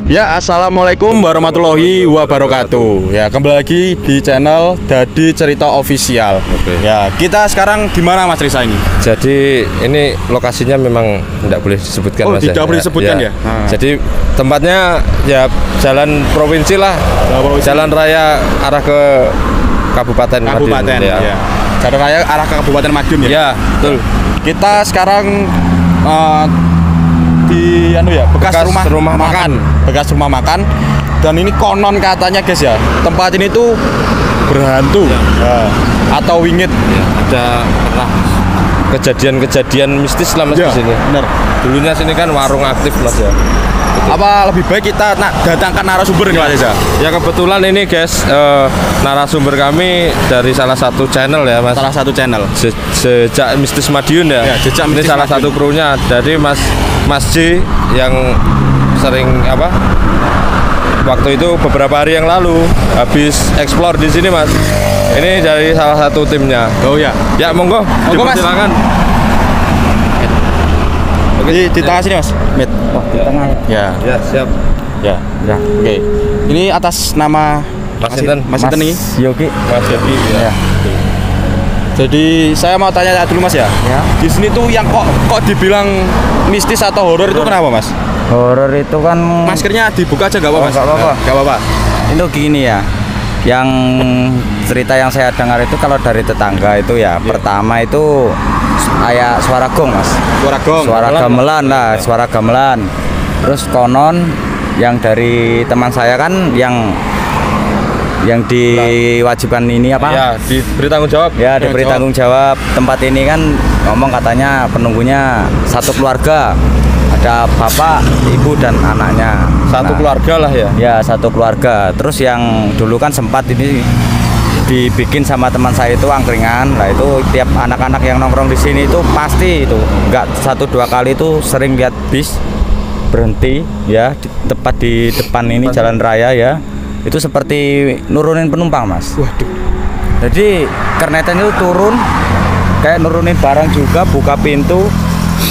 Ya, assalamualaikum warahmatullahi wabarakatuh. Ya, kembali lagi di channel Dadi Cerita Official. Ya, kita sekarang di mana Mas Risa ini? Jadi ini lokasinya memang tidak boleh disebutkan, Mas. Tidak boleh disebutkan ya. Jadi tempatnya ya jalan provinsi lah. Jalan raya arah ke Kabupaten Madiun. Ya. Jalan raya arah ke Kabupaten Madiun ya. Ya, betul. Kita sekarang di bekas rumah makan. Bekas rumah makan. Dan ini konon katanya guys ya, tempat ini tuh berhantu atau wingit. Ya, ada pernah kejadian-kejadian mistis lah Mas di sini. Bener. Dulunya sini kan warung aktif Mas ya. Apa lebih baik kita datangkan narasumber nih Mas Risa? Ya kebetulan ini guys, narasumber kami dari salah satu channel ya Mas. Salah satu channel. Jejak Mistis Madiun ya. Jejak ini Mistis salah Madiun. satu krunya dari Mas J yang sering waktu itu beberapa hari yang lalu habis explore di sini Mas. Ini dari salah satu timnya. Oh ya. Ya monggo, Mas. silakan. Oke, di tengah sini Mas. Mit. Oh, di tengah. Ya. Ya, siap. Ya. Oke. Ini atas nama Mas Sinten. Mas Sinten ini. Yogi. Mas Yogi. Ya. Jadi saya mau tanya dulu Mas ya. Ya. Di sini tuh yang kok dibilang mistis atau horor itu kenapa Mas? Horor itu kan Maskernya dibuka aja nggak apa-apa Mas? nggak apa-apa. Nggak apa-apa. itu gini ya. Yang cerita yang saya dengar itu kalau dari tetangga itu ya, pertama itu kayak suara gong Mas. Suara gong. Suara gamelan lah, suara gamelan. Terus konon yang dari teman saya kan yang diwajibkan ini apa? Ya, diberi tanggung jawab. Ya, diberi tanggung jawab. Tempat ini kan ngomong katanya penunggunya satu keluarga. Ada bapak, ibu dan anaknya. Satu keluarga lah ya. Ya, satu keluarga. Terus yang dulu kan sempat ini dibikin sama teman saya itu angkringan. Lah itu tiap anak-anak yang nongkrong di sini itu pasti itu enggak satu dua kali itu sering lihat bis berhenti ya tepat di depan ini jalan raya ya. Itu seperti nurunin penumpang Mas. Waduh. Jadi kernetan itu turun kayak nurunin barang juga, buka pintu.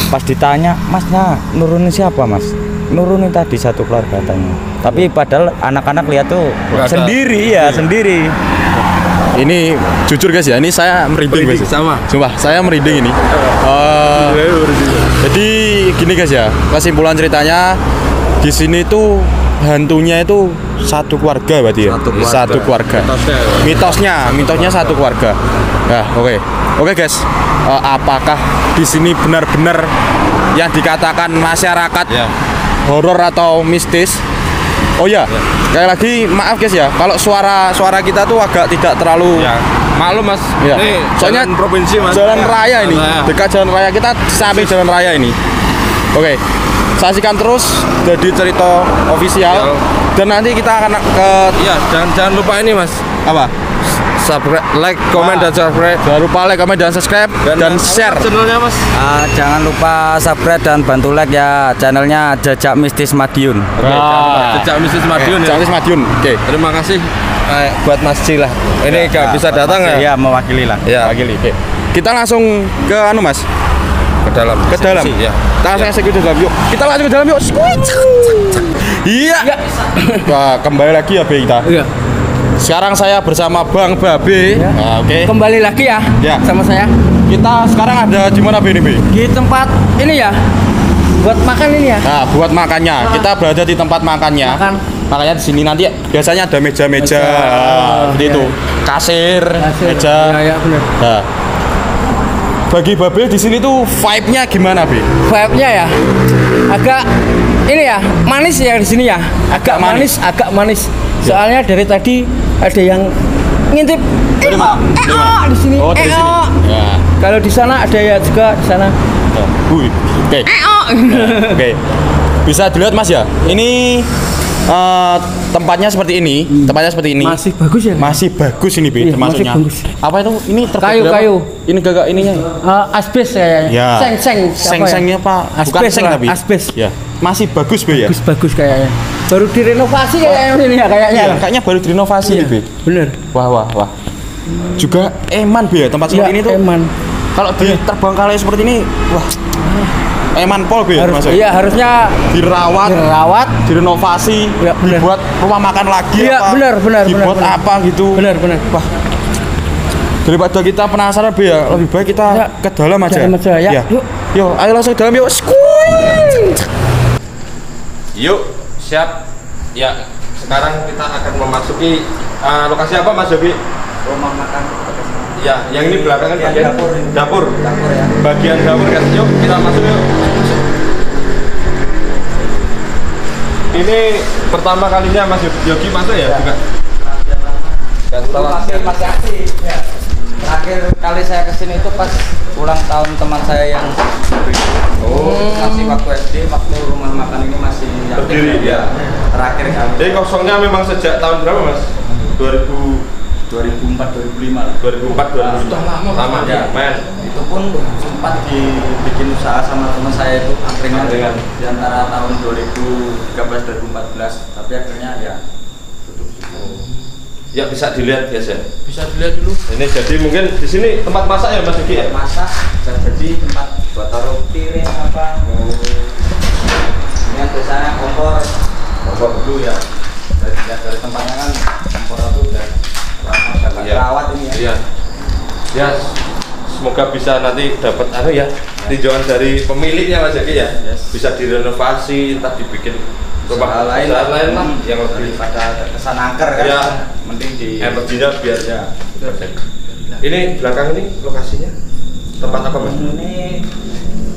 Pas ditanya, Masnya nurunin siapa Mas? Nurunin tadi satu keluarga katanya. Tapi padahal anak-anak lihat tuh sendiri ya, sendiri. Ini jujur guys ya, ini saya merinding guys. Sama. Sumpah, saya merinding ini. Jadi gini guys ya, kesimpulan ceritanya di sini tuh hantunya itu satu keluarga berarti ya. Satu keluarga. Mitosnya satu keluarga. Nah, oke guys. Apakah di sini benar-benar yang dikatakan masyarakat horor atau mistis? Oh ya, sekali lagi maaf guys ya, kalau suara kita tuh agak tidak terlalu maklum Mas. Ya. Ini Soalnya jalan provinsi Mas. Jalan raya ini, dekat jalan raya, kita samping jalan raya ini. Oke, saksikan terus Dadi Cerita Official dan nanti kita akan ke jangan lupa ini Mas. apa? Subscribe, like, komen dan subscribe. Jangan lupa like, comment dan subscribe dan share channelnya Mas. Jangan lupa subscribe dan bantu like ya channelnya Jejak Mistis Madiun. Jejak Mistis Madiun ya. Jejak Mistis Madiun. Oke. Terima kasih buat Mas Ci lah. Ini gak bisa datang ya? Ya, mewakili lah. Ya. Oke. Kita langsung ke Mas. Ke dalam. Ke dalam. Ya. Kita langsung eksekusi ke dalam yuk. Kita langsung ke dalam yuk. Iya. Wah, kembali lagi ya kita. Iya. Sekarang saya bersama Bang Babe. Nah, oke. Kembali lagi ya, sama saya Kita sekarang ada di mana ini, Be? di tempat ini ya, buat makan ini ya. Nah, buat makannya. Kita berada di tempat makannya. Makan. Makanya di sini nanti biasanya ada meja-meja seperti itu. Kasir, meja. Ya benar. Nah, bagi Babe di sini tuh vibe-nya gimana, Be? Vibe-nya ya, agak ini ya, manis ya di sini ya. Agak manis. manis. Soalnya dari tadi ada yang ngintip Dari mana? di sini. Oh, dari sini. Ya. Kalau di sana ada ya juga di sana. Oke. Oke. Bisa dilihat Mas ya. Ini tempatnya seperti ini. Tempatnya seperti ini. Masih bagus ya? Masih bagus ini, Bi, Iya, termasuknya. masih bagus. Apa itu? Ini Kayu. Ini gagak ininya. Asbes kayaknya. Ya. Seng-seng apa? Bukan Asbes seng lah, tapi. asbes. Ya. Masih bagus, Be ya. Bagus kayaknya. Baru direnovasi kayaknya ini ya kayaknya. Iya, kayaknya baru direnovasi Iya, nih, Be. bener. Wah. Juga eman, Be ya, tempat seperti ini tuh. Eman. Kalau di terbangkalai seperti ini, wah. kayak manpol gitu ya, Mas. Iya, harusnya Dirawat, direnovasi, Ya, bener. dibuat rumah makan lagi Iya, apa? benar. Dibuat apa gitu. Benar. Wah. Daripada kita penasaran Be, ya, lebih baik kita Ya. ke dalam aja. Dalam aja, ya. Yuk. Yuk, ayo langsung dalam yuk. Yuk, siap. Ya, sekarang kita akan memasuki lokasi apa Mas Yogi? Rumah makan. Ya, yang ini belakangan Bagian bagian dapur. dapur. Dapur ya. Bagian dapur kan. Yuk, kita masuk yuk. Ini pertama kalinya Mas Yogi masuk ya juga. Dulu masih aktif. Ya. Terakhir kali saya kesini itu pas ulang tahun teman saya yang masih waktu SD, waktu rumah makan ini masih Berdiri, ya. Terakhir kali. Jadi kosongnya memang sejak tahun berapa Mas? 2004 2005 lah. 2004 Sudah lama. lama Ya. ya, men. Itu pun sempat dibikin usaha sama teman saya itu angkringan di antara tahun 2013 2014, tapi akhirnya ya tutup. Ya bisa dilihat guys ya. Bisa dilihat dulu. Ini jadi mungkin di sini tempat masak ya Mas Yogi ya? Masak bisa jadi tempat buat taruh piring apa. Ini yang biasanya kompor dulu ya. Dari tempatnya kan kompor itu udah lama agak Iya. terawat ini ya. Iya. Ya, semoga bisa nanti dapat ya, tinjauan dari pemiliknya Mas Yogi ya. Yes. Bisa direnovasi, entah dibikin rumah Usaha lain lah yang lebih daripada kesan angker kan. Iya. Mending di energinya biar ya. Ini belakang ini lokasinya tempat apa Mas? Ini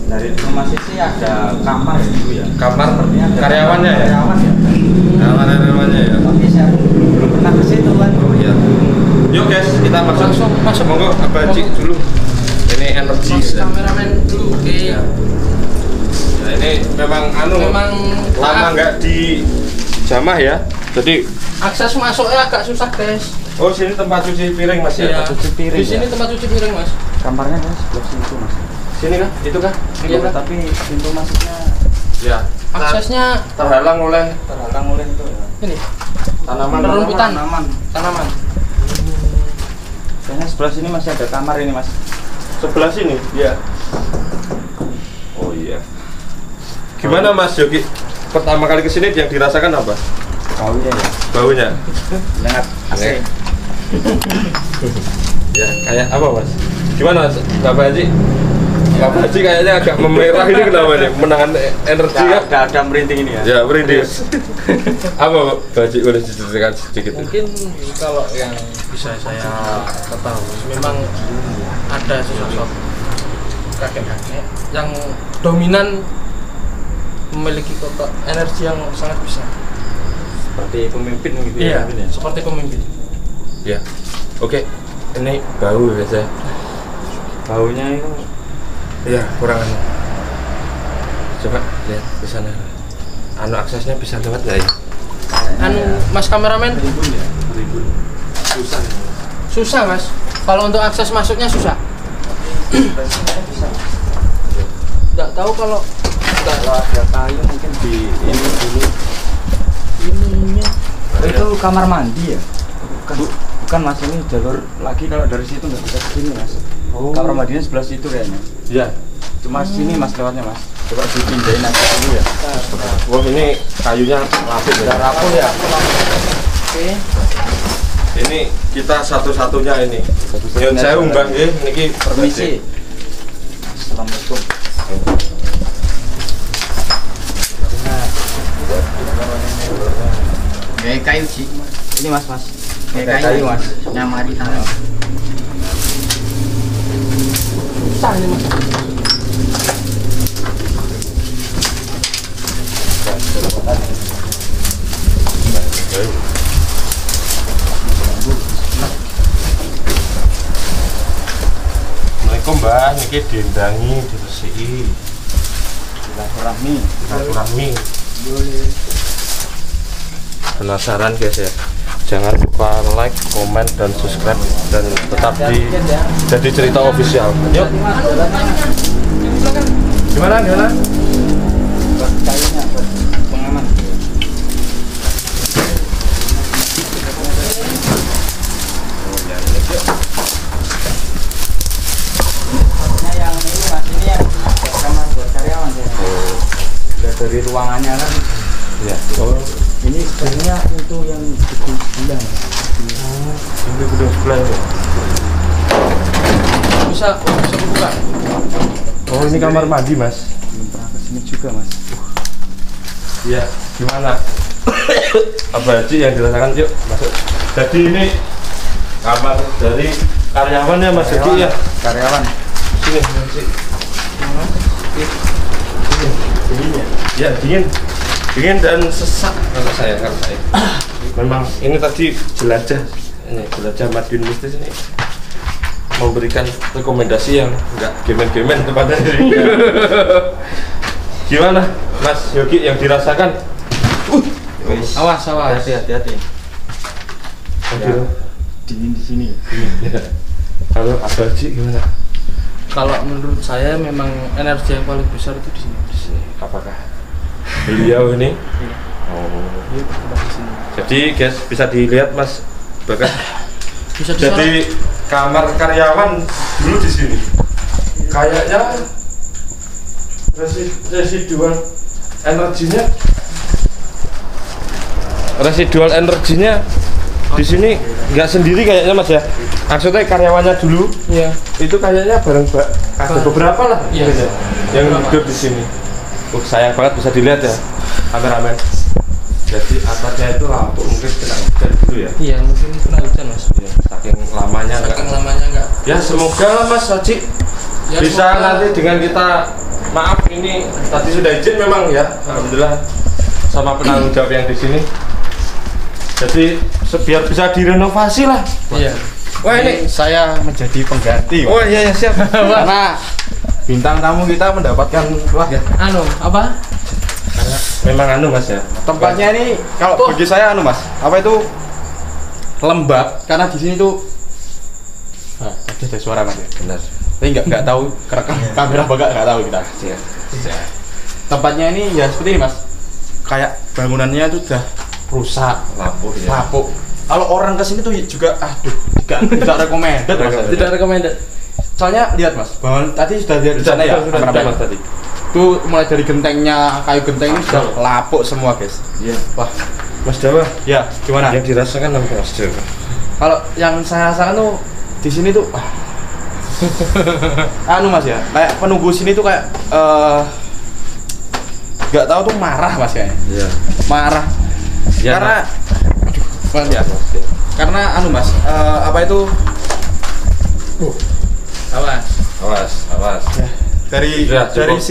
dari informasi sih ada kamar ya dulu ya. Kamar Sepertinya ada karyawannya ya? Karyawan ya. Karyawannya ya. Tapi saya belum pernah ke situ kan. Oh iya. Yuk guys, kita masuk. Masuk. Monggo Abaji dulu. Ini energi. Mas kameramen dulu. Oke. Ya, ini memang Memang lama nggak di jamah ya. Jadi akses masuknya agak susah, guys. oh sini tempat cuci piring Mas ya. Iya. cuci piring, Di sini ya. tempat cuci piring, Mas. Kamarnya kan sebelah situ mas. Sini kah? Itu kah? Iya, Kak. Tapi pintu masuknya Ya. Aksesnya Terhalang oleh terhalang oleh itu ya. ini tanaman. Rumputan. Tanaman. Kayaknya sebelah sini masih ada kamar ini mas. Sebelah sini. Iya. Oh iya. Gimana Mas Yogi? Pertama kali kesini yang dirasakan apa? Baunya ya. Baunya? Sangat asing. Ya, kayak apa Mas? Gimana Bapak Haji? Bapak Haji kayaknya agak memerah ini kenapa nih? Menahan energi kan? Ada merinding ini ya. Ya, merinding. Apa Pak Haji boleh diceritakan sedikit? mungkin kalau yang bisa saya ketahui memang ada sosok kakek-kakek yang dominan memiliki kotak energi yang sangat besar. Seperti pemimpin gitu Iya, ya. seperti pemimpin. Ya. Oke. Ini bau biasa. Baunya itu Ya, kurang anu. Coba lihat di sana. Anu aksesnya bisa lewat nggak ya? Anu, Mas kameramen, ribun ya. Ribun. Susah. susah, Mas. Kalau untuk akses masuknya susah. Bisa. Nggak tahu kalau Kalau ada kayu mungkin di ini dulu. ininya. Itu kamar mandi ya? Bukan mas, ini jalur lagi kalau dari situ nggak bisa kesini mas. Oh. Kamar mandinya sebelah situ kayaknya. Ya. Cuma sini mas lewatnya mas. Coba dipindahin aja dulu ya. Wah, ini kayunya lapis ya. Udah rapuh ya. Oke. Ini kita satu-satunya ini. Nyun saya Mbah nggih niki Permisi. Assalamualaikum. Kayak kayu sih, Ini mas. kayak Kayu mas. nyamari tangan. Susah ini, Mas. Assalamualaikum Mbah, niki diendangi, dibersihi. Silaturahmi. Silaturahmi. Penasaran guys ya? Jangan lupa like, komen, dan subscribe dan tetap di jadi cerita official. Yuk. Gimana? Kayunya buat pengaman. Yang ini mas, ini yang kamar buat karyawan ya. dari ruangannya kan. Ya. Oh, Ini sebenarnya untuk yang gedung sebelah. ini gedung sebelah ya. Bisa buka. Oh, ini kamar mandi, Mas. Belum pernah kesini juga, Mas. Iya, gimana? Apa Haji yang dirasakan? Yuk, masuk. Jadi ini kamar dari karyawan ya, Mas Haji ya? Karyawan. Sini, Haji. Dingin ya? Ya, dingin dan sesak kalau saya. Memang ini tadi jelajah Madiun Mistis ini memberikan rekomendasi yang enggak gemen-gemen tempatnya. Gimana Mas Yogi yang dirasakan? Awas. Hati-hati. Ya. Dingin di sini. Ya. Kalau Haji gimana? Kalau menurut saya memang energi yang paling besar itu di sini. Apakah beliau ini? Oh. Iya, di sini. Jadi guys bisa dilihat Mas Bagas. Bisa Jadi kamar karyawan dulu di sini. Kayaknya residual energinya di sini nggak sendiri kayaknya Mas ya. Maksudnya karyawannya dulu Iya. itu kayaknya ada beberapa lah Iya. yang hidup di sini. Sayang banget bisa dilihat ya kameramen. Jadi atasnya itu lampu mungkin kena hujan dulu ya. Iya, mungkin kena hujan Mas. Ya, saking lamanya enggak. Ya semoga lah Mas Haji Ya, bisa semoga. nanti dengan kita, maaf ini tadi sudah izin memang ya, alhamdulillah sama penanggung jawab yang di sini. Jadi biar bisa direnovasi lah. Iya. Wah ini saya menjadi pengganti. oh iya ya siap. Karena bintang tamu kita mendapatkan Apa? Karena memang anu Mas ya. tempatnya ini kalau bagi saya Mas, apa itu lembab karena di sini tuh tadi ada suara Mas ya. Benar. Tapi nggak tahu kerekam kamera nggak tahu kita. Ya. Tempatnya ini ya seperti ini Mas, kayak bangunannya itu udah rusak, Lampu ya. lapuk. Kalau orang kesini tuh juga tidak recommended Mas. Tidak recommended. Soalnya lihat Mas, bangun tadi sudah lihat di sana ya kameramen. Mas tadi. Tuh mulai dari gentengnya, kayu genteng ini sudah lapuk semua guys. Iya. Wah, Mas Dawa, ya gimana? yang dirasakan apa Mas Dawa? Kalau yang saya rasakan tuh di sini tuh Mas ya, kayak penunggu sini tuh kayak nggak tahu tuh marah Mas kayaknya. Iya. Marah. Ya, Karena Mas ya. Mas. Karena Mas, apa itu Awas. dari Ya, dari cukup.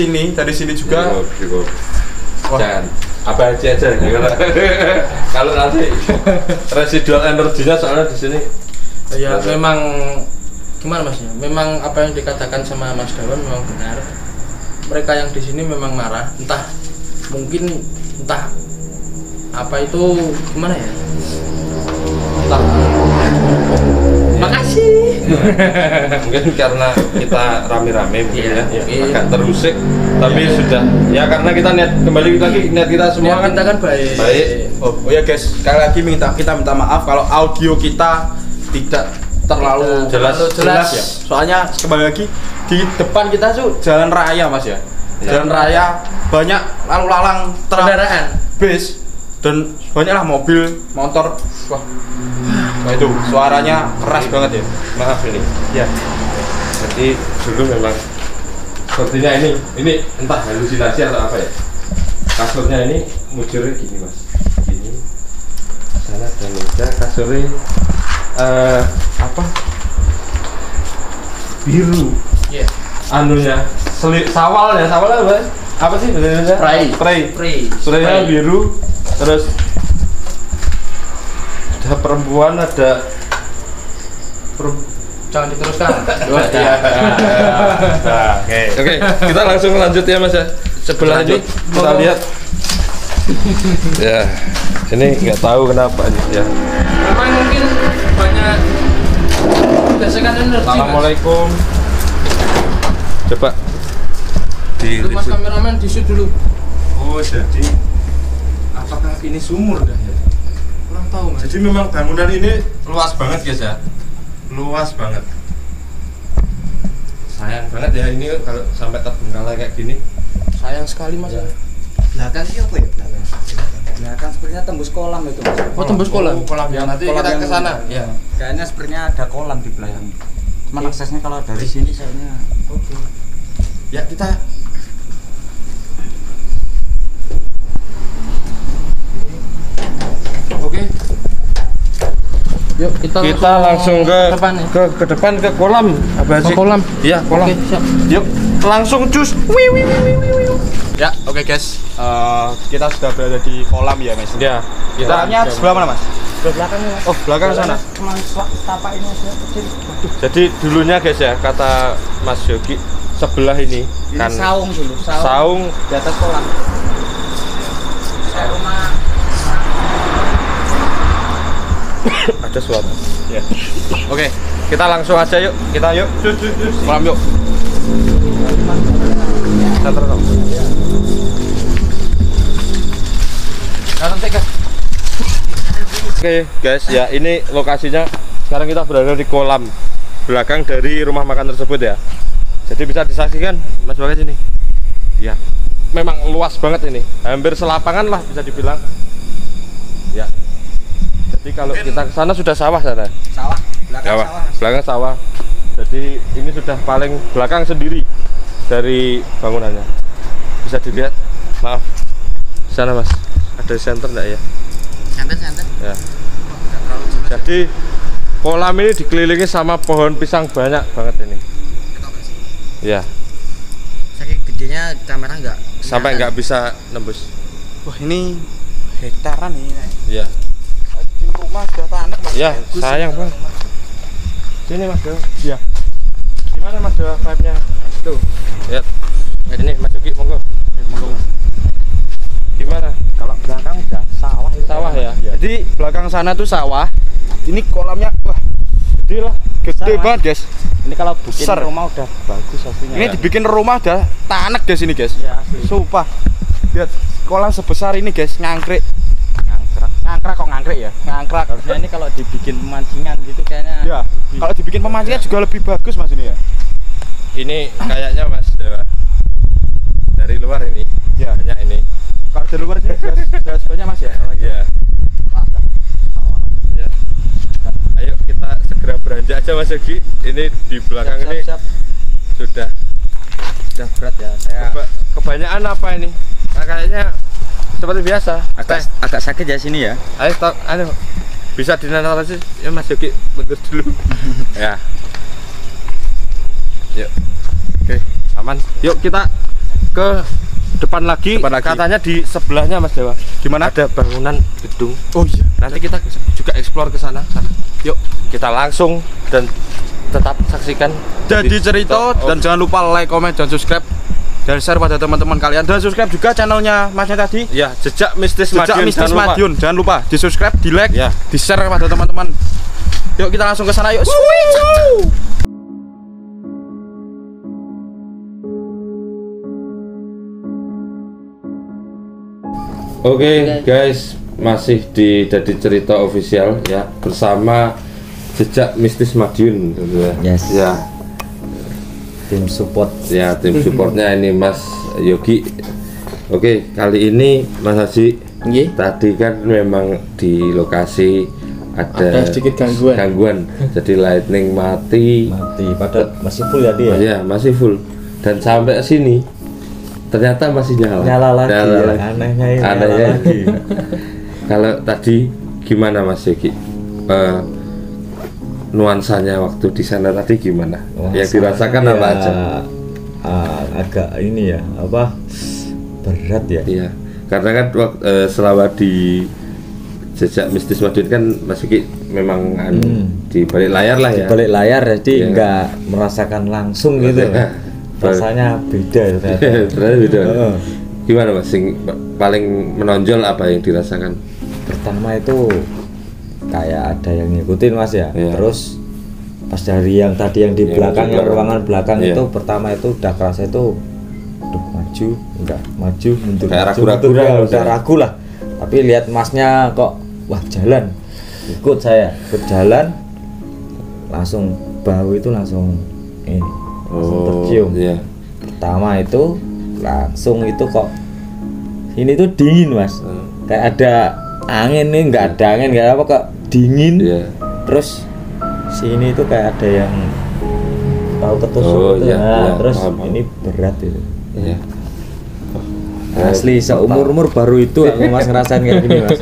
sini juga. Cukup. Wah. Jangan apa aja gimana? Kalau nanti residual energinya soalnya di sini. Ya memang gimana Mas ya? Memang apa yang dikatakan sama Mas Dawan memang benar. Mereka yang di sini memang marah, entah apa itu gimana ya? Entah. Makasih. Mungkin karena kita rame-rame mungkin Iya, ya, mungkin. agak terusik, tapi sudah ya karena kita kembali lagi niat kita semua Niat kita kan baik. baik. Oh ya guys, sekali lagi kita minta maaf kalau audio kita tidak terlalu Jelas. ya. Soalnya kembali lagi di depan kita tuh jalan raya Mas ya. Jalan raya banyak lalu lalang Kendaraan. bis dan banyaklah mobil, motor. Wah itu suaranya keras banget ya. Maaf ini. Ya. Jadi dulu memang sepertinya ini entah halusinasi atau apa ya. Kasurnya ini mujurnya gini Mas. Gini. Sana ada meja, kasurnya apa? Biru. Iya. Anunya sawalnya apa? Apa sih bahasa Indonesia? Spray. Spraynya biru. Terus ada perempuan, ada Jangan diteruskan. Oke, kita langsung lanjut ya Mas ya. Sebelah ini kita lihat. Ya, ini nggak tahu kenapa ya. Memang mungkin banyak gesekan energi. Assalamualaikum. Coba di Mas kameramen di shoot dulu. Oh, jadi apakah ini sumur dah ya? Kurang tahu Mas. Jadi memang bangunan ini luas banget guys ya. Luas banget. Sayang banget ya ini kalau sampai terbengkalai kayak gini. Sayang sekali Mas. Ya. Belakang sih apa ya belakang? Belakang sepertinya tembus kolam itu Mas. Oh, tembus kolam. Kolam yang nanti Kolam kita yang- ke sana. Ya. Kayaknya sepertinya ada kolam di belakang. Cuman aksesnya kalau dari sini kayaknya Oke. Ya kita Oke, Yuk kita langsung ke depan nih. ke depan ke kolam. Apa sih? kolam. Iya, kolam. Oke, siap. Yuk, langsung cus. Ya, oke guys. Kita sudah berada di kolam ya, Mas. Ya, Kolamnya sebelah mana, Mas? sebelah belakangnya Mas. Oh, belakang sana. Cuma tapak ini Mas kecil. Jadi dulunya guys ya, kata Mas Yogi sebelah ini Ini kan saung dulu, saung di atas kolam. Rumah ada suara. Ya. Oke, kita langsung aja yuk. Kita yuk. Cus. Kolam yuk. Santer dong. Oke guys, ya ini lokasinya. Sekarang kita berada di kolam belakang dari rumah makan tersebut ya. Jadi bisa disaksikan Mas Bagas ini. Ya, memang luas banget ini. Hampir selapangan lah bisa dibilang. Ya. Jadi kalau kita ke sana sudah sawah sana. sawah, belakang Sawah, sawah. Mas. belakang sawah. Jadi ini sudah paling belakang sendiri dari bangunannya. Bisa dilihat. Maaf. Sana Mas. Ada center enggak ya? Santai-santai. Ya. Jadi kolam ini dikelilingi sama pohon pisang banyak banget ini. Ya, Saking gedenya kamera enggak. sampai nggak bisa nembus. Wah, ini hektaran ini. Ya, Di rumah sudah tanah, Mas. ya sayang Bang. Sini Mas Dewa. Ya. Gimana Mas Dewa vibe-nya? Tuh. Lihat. Ini Mas Yogi monggo. Gimana? Kalau belakang udah sawah itu. Sawah ya? Jadi belakang sana tuh sawah. Ini kolamnya wah, Gede lah. gede Sawah. banget, guys. Ini kalau bikin Besar. rumah udah bagus aslinya. Ini dibikin rumah dah tanek guys ini, guys. ya asli. Sumpah. Lihat kolam sebesar ini, guys, ngangkrik. Ngangkrak. Ngangkrak kok ngangkrik ya? Ngangkrak. Harusnya ini kalau dibikin pemancingan gitu kayaknya. Ya, kalau dibikin pemancingan juga lebih bagus, Mas ini ya. Ini kayaknya Mas Dewa. Dari luar ini. Ya. Banyak ini. Kalau di luar ini jelas banyak, Mas ya. Iya. Wah, dah. Ya. Ayo kita segera beranjak aja Mas Yogi. Ini di belakang ini Siap. sudah Udah berat ya. Saya kebanyakan apa ini? Nah, kayaknya seperti biasa. agak sakit ya sini ya. Ayo stop, bisa dinanasi ya Mas Yogi mundur dulu. Ya. Yuk. Oke, aman. Yuk kita ke depan lagi. Depan lagi. Katanya di sebelahnya Mas Dewa. Gimana? Ada bangunan gedung. Oh iya. Nanti kita juga explore ke sana. Yuk, kita langsung dan tetap saksikan Jadi cerita dan jangan lupa like, comment, dan subscribe dan share pada teman-teman kalian dan subscribe juga channelnya Masnya tadi. ya Jejak Mistis Jejak Madiun. Mistis Jangan lupa. Madiun. Jangan lupa di subscribe, di like, Ya. di share pada teman-teman. Yuk kita langsung ke sana yuk. Oke guys, masih di Dadi Cerita Official ya bersama Jejak Mistis Madiun gitu ya. Yes. Ya, Tim support. ya tim supportnya ini Mas Yogi. Oke, kali ini Mas Haji Nggih. tadi kan memang di lokasi ada sedikit gangguan. Jadi lightning mati. Padahal masih full ya dia. Ya, masih full. Dan sampai sini ternyata masih nyala. Nyala lagi. Ya. lagi. Anehnya ini. Anehnya nyala ini. lagi. Kalau tadi gimana Mas Yogi? Nuansanya waktu di sana tadi gimana? Yang dirasakan Ya, apa aja? agak ini ya, apa? Berat ya. Iya. Karena kan selama di Jejak Mistis Madiun kan Mas Yogi memang di balik layar lah ya. Di balik layar jadi Iya. nggak merasakan langsung gitu. Rasanya beda ternyata. Ternyata beda. Heeh. Gimana Mas? Paling menonjol apa yang dirasakan? Pertama itu kayak ada yang ngikutin Mas ya. Iya. Terus pas dari yang tadi yang di Yang belakang, di yang belakang. ruangan belakang Iya. itu pertama itu udah kerasa itu aduh maju enggak maju mundur Kayak maju, ragu-ragu mundur, lah, ya, Mas, udah ya. ragu lah. Tapi lihat Masnya kok wah jalan, ikut saya ikut jalan, langsung bau itu langsung ini langsung tercium. Iya. Pertama itu langsung itu kok ini tuh dingin mas, kayak ada angin nih, nggak ada angin nggak apa kok dingin. Iya. Terus sini tuh kayak ada yang tahu ketusuk Oh, gitu. iya, Nah, iya, terus paham. ini berat itu. Iya. Asli seumur baru itu aku mas ngerasain kayak gini mas.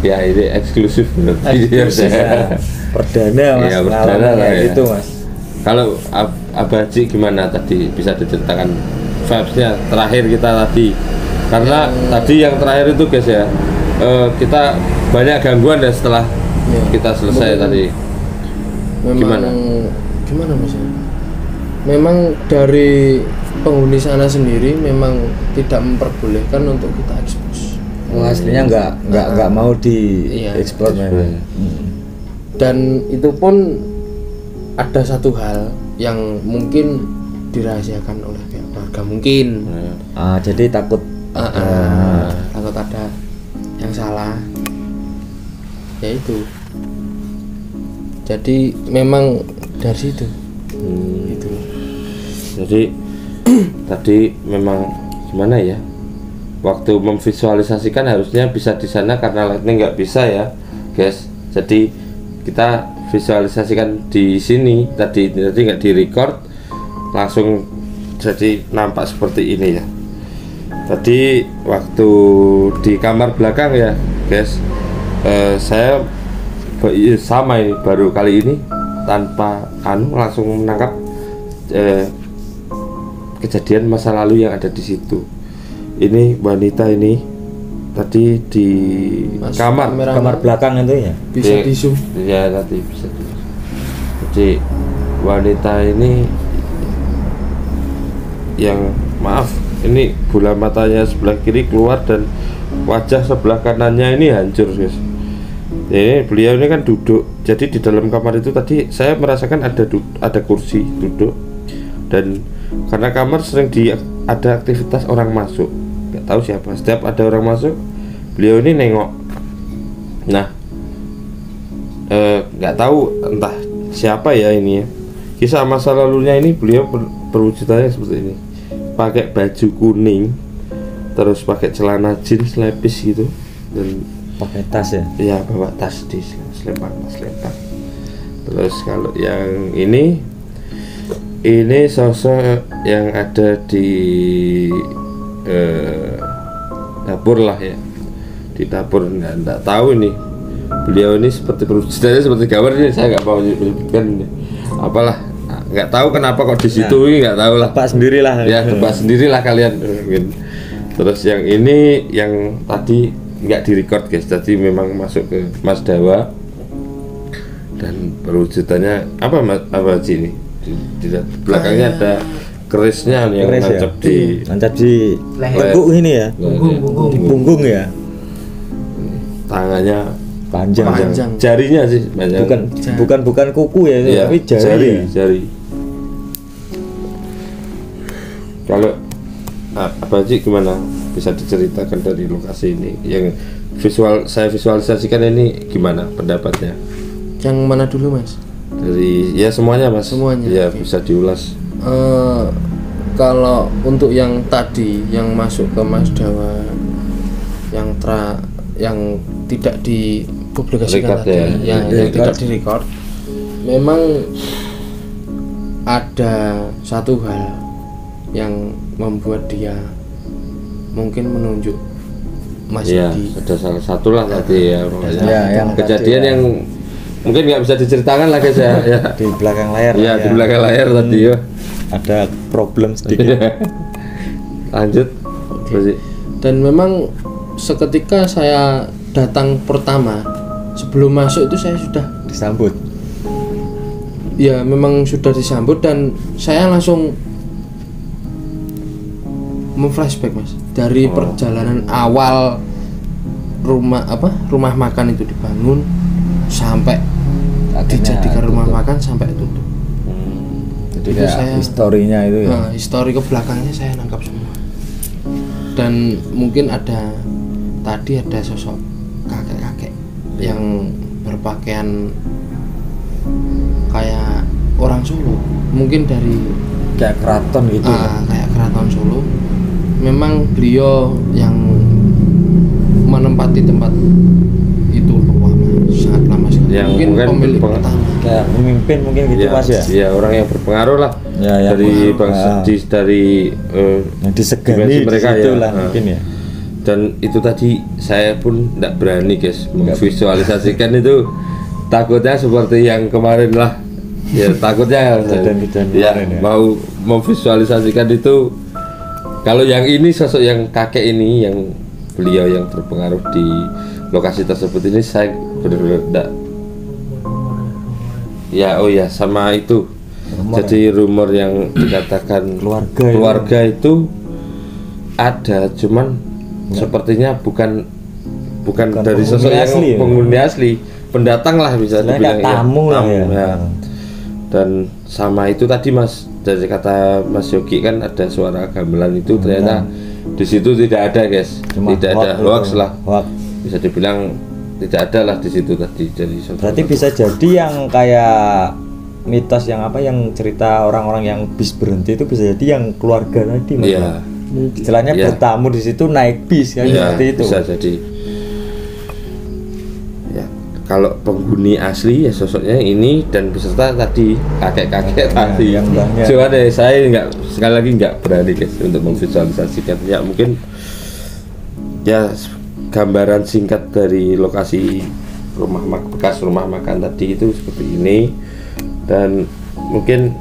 Ya ini eksklusif berarti. Nah, perdana mas, Iya, perdana pengalaman lah kayak ya. gitu mas. Kalau Abaji gimana tadi, bisa diceritakan vibes-nya terakhir kita tadi, karena tadi yang terakhir itu guys ya, kita banyak gangguan ya setelah Ya. kita selesai tadi. Memang gimana mas ya? Memang dari penghuni sana sendiri memang tidak memperbolehkan untuk kita ekspos. Oh, aslinya nggak mau di Iya. explore memang. Dan itu pun ada satu hal yang mungkin dirahasiakan oleh pihak keluarga mungkin. Jadi takut Takut ada yang salah. Ya itu. Jadi memang dari situ. Itu. Jadi tadi memang gimana ya, waktu memvisualisasikan harusnya bisa di sana karena lightning nggak bisa ya guys. Jadi kita visualisasikan di sini tadi nggak di record, langsung jadi nampak seperti ini ya. Tadi waktu di kamar belakang ya guys, saya sama ini baru kali ini tanpa langsung menangkap kejadian masa lalu yang ada di situ. Ini wanita ini tadi di Mas, kamar belakang itu ya. Bisa Iya. di zoom. Ya nanti bisa. Jadi wanita ini yang maaf, ini bola matanya sebelah kiri keluar dan wajah sebelah kanannya ini hancur guys. Ini beliau ini kan duduk. Jadi di dalam kamar itu tadi saya merasakan ada kursi duduk, dan karena kamar sering ada aktivitas orang masuk, nggak tahu siapa. Setiap ada orang masuk, beliau ini nengok. Nah, nggak tahu entah siapa ya ini ya. Kisah masa lalunya ini beliau perwujudannya seperti ini, pakai baju kuning, terus pakai celana jeans lepis gitu, dan Pakai tas ya. ya bawa tas di selempang. Terus kalau yang ini sosok yang ada di dapur lah ya, di dapur. Nggak tahu ini beliau ini seperti perwujudannya seperti gambar ini, saya nggak mau menyebutkan ini apalah, nggak tahu kenapa kok di situ ini, nggak tahu lah, Tebak sendirilah. ya tebak sendirilah kalian. Terus yang ini yang tadi nggak direcord guys, tadi memang masuk ke Mas Dawa dan perwujudannya apa sih ini di belakangnya ada kerisnya yang Keris ya? nancap di Leher. Punggung ini ya. Punggung. Di punggung ya. tangannya Panjang. Panjang. jarinya sih panjang. Bukan kuku ya, Iya, tapi jari. jari. Kalau apa sih gimana, bisa diceritakan dari lokasi ini yang saya visualisasikan ini, gimana pendapatnya Yang mana dulu mas? dari ya semuanya mas? Semuanya, ya oke. bisa diulas. Kalau untuk yang tadi yang masuk ke Mas Dawa yang tidak dipublikasikan Record tadi, ya. yang tidak direcord, memang ada satu hal yang membuat dia mungkin menunjuk Mas Iya, Yudi. ada salah satu lah tadi ya, pokoknya. Ya, yang kejadian tadi ya. yang mungkin nggak bisa diceritakan lah guys ya. Ya, Di belakang layar. ya, lah di belakang layar tadi ya. Ada problem sedikit. Lanjut. Terus sih. Dan memang seketika saya datang pertama, sebelum masuk itu saya sudah Disambut. ya memang sudah disambut, dan saya langsung memflashback mas dari perjalanan awal rumah makan itu dibangun sampai dijadikan rumah makan sampai tutup. Jadi Itu kayak saya- historinya itu ya. Nah, histori ke belakangnya saya nangkap semua. Dan mungkin tadi ada sosok kakek-kakek yang berpakaian kayak orang Solo, mungkin dari Kayak keraton gitu ya. kayak keraton Solo. Memang beliau yang menempati tempat itu lama, sangat lama sekali. Yang Mungkin bukan pemilik pertama. Kayak pemimpin mungkin gitu Mas ya. Iya, orang yang berpengaruh lah Ya, dari bangsa dari yang disegani dimensi mereka di situ ya. lah mungkin ya. Dan itu tadi saya pun tidak berani guys memvisualisasikan itu, takutnya seperti yang kemarin lah ya, takutnya Kejadian-kejadian ya kemarin ya. mau memvisualisasikan itu. Kalau yang ini sosok yang kakek ini, yang beliau yang berpengaruh di lokasi tersebut ini, saya benar-benar tidak ya. Oh ya, sama itu jadi rumor yang dikatakan keluarga itu ada, cuman sepertinya bukan dari sosok yang asli, penghuni asli, pendatang lah bisa dibilang ya, tamu lah ya. Dan sama itu tadi Mas, dari kata Mas Yogi kan ada suara gamelan itu, ternyata di situ tidak ada guys. Cuma tidak ada hoax lah, hoax. bisa dibilang tidak ada lah di situ tadi. Jadi Berarti bisa jadi yang kayak mitos yang apa, yang cerita orang-orang yang bis berhenti itu bisa jadi yang keluarga tadi Mas. Iya. Istilahnya Iya. bertamu di situ naik bis kan, Ya, seperti itu. bisa jadi. Ya, kalau penghuni asli ya sosoknya ini, dan beserta tadi kakek-kakek tadi. yang mbahnya. Coba deh, saya sekali lagi nggak berani guys untuk memvisualisasikan. Ya mungkin ya gambaran singkat dari lokasi bekas rumah makan tadi itu seperti ini, dan mungkin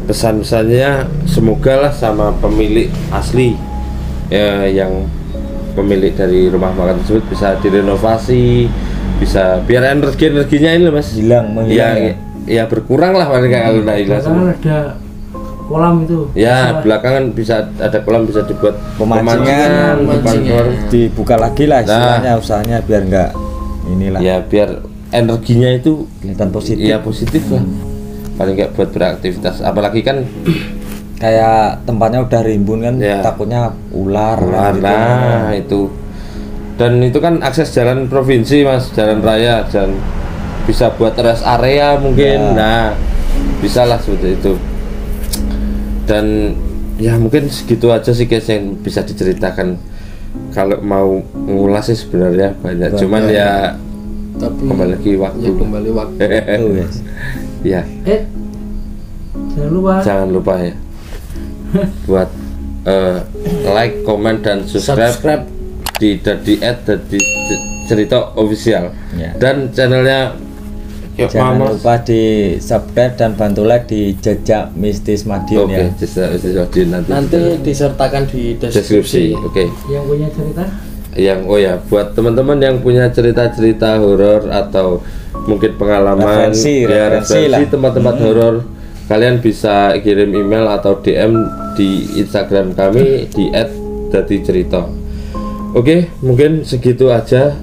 pesan-pesannya semoga lah sama pemilik asli ya, yang pemilik dari rumah makan tersebut bisa direnovasi, bisa biar energinya ini Mas Menghilang ya berkurang lah mereka kalau tidak hilang semua. Ada kolam itu. Ya belakangan bisa ada kolam, bisa dibuat pemancingan, depan keluar. dibuka lagi lah istilahnya usahanya biar enggak inilah. Ya biar energinya itu Kelihatan positif. ya positif lah, paling nggak buat beraktivitas, apalagi kan Kayak tempatnya udah rimbun kan, Ya. takutnya ular gitu. nah itu. Dan itu kan akses jalan provinsi Mas, jalan raya, dan bisa buat rest area mungkin. Ya. Nah bisa lah seperti itu. Dan ya mungkin segitu aja sih guys yang bisa diceritakan. Kalau mau ngulas sih sebenarnya banyak, cuman ya Tapi kembali lagi waktu. ya kembali waktu. Tuh, guys. Ya jangan lupa ya buat like, comment, dan subscribe di Cerita Official Ya. dan channelnya Jangan lupa di subscribe dan bantu like di Jejak Mistis Madiun Oke, ya. Nanti disertakan di deskripsi. Oke. Yang punya cerita? Buat teman-teman yang punya cerita-cerita horor atau mungkin pengalaman Referensi lah. tempat-tempat horor, kalian bisa kirim email atau DM di Instagram kami di @daticerita. Oke, mungkin segitu aja.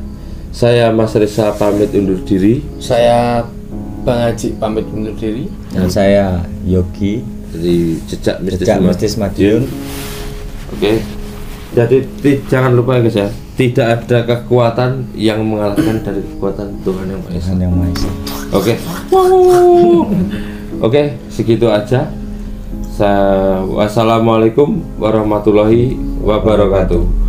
Saya Mas Reza pamit undur diri. Saya Bang Haji pamit undur diri. Dan saya Yogi Dari Jejak Jejak Mistis Madiun. Oke. Jadi jangan lupa ya guys ya, tidak ada kekuatan yang mengalahkan dari kekuatan Tuhan Yang Maha Esa. Tuhan Yang Maha Esa. Oke. Oke, segitu aja. Wassalamualaikum warahmatullahi wabarakatuh.